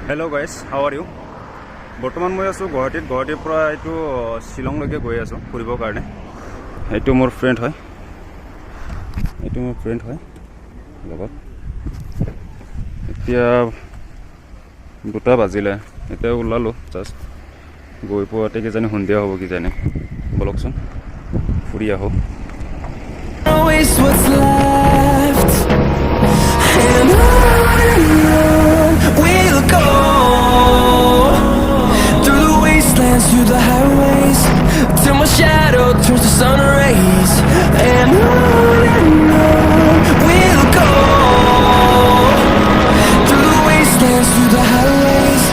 Hello guys, how are you? বৰ্তমান মই আছো গুৱাহাটীৰ পৰা এইটো শিলং লৈকে গৈ আছো ফুৰিবৰ কাৰণে। এইটো মোৰ ফ্ৰেণ্ড হয় লগত। এতিয়া 2টা বাজিলে, এতিয়া ওলালো জাষ্ট গৈ পোৱাতে কিজানি সন্ধিয়া হ'ব কিজানি। বলকচোন ফুৰি আহো। Through the highways, till my shadow turns to sun rays, and on we'll go. Through the wastelands, through the highways,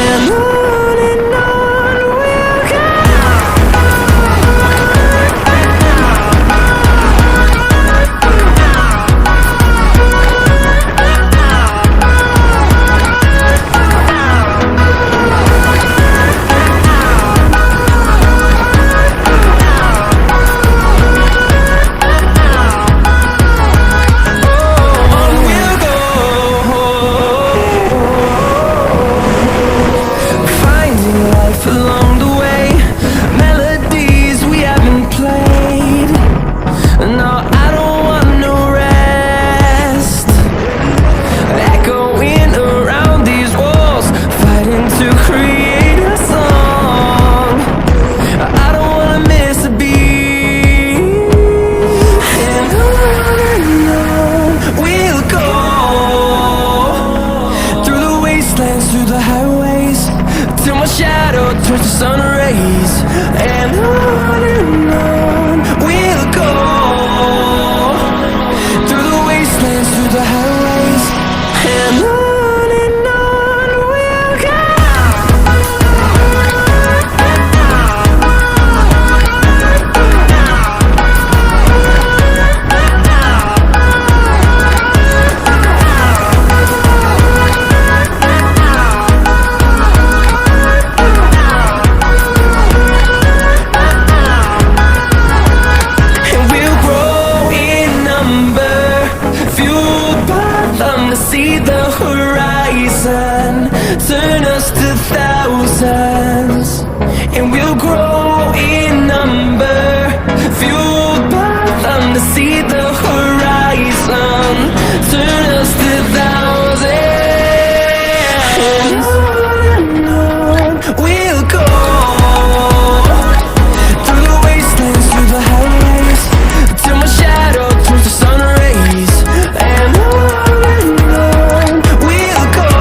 and on we'll go. Through the highways, till my shadow turns to sun rays, and on we'll go. Through the wastelands, through the highways, and on we'll go. See the horizon, turn us to thousands, and we'll grow in number, fueled by them to see the horizon, turn us to thousands, and on we'll go. Through the wastelands, through the highways, till my shadow turns to sun rays, and on we'll go.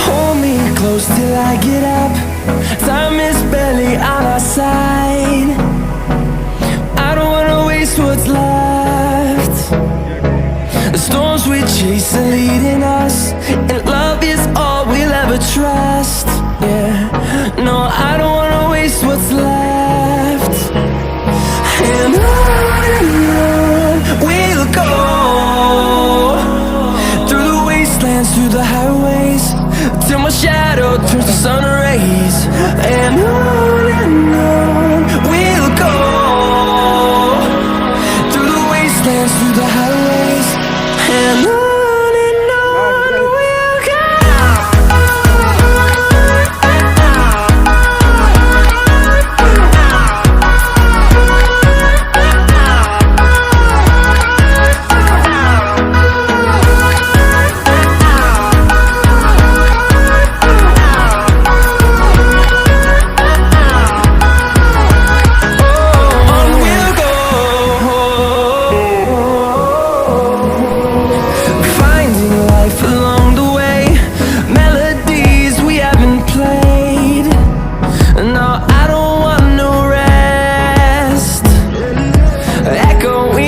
Hold me close till I get up. Time is barely on our side. I don't wanna waste what's left. The storms we chase are leading us, and love is all we'll ever trust. Yeah, no, I don't wanna waste what's left. And on we'll go, through the wastelands, through the highways, till my shadow turns to sun rays. And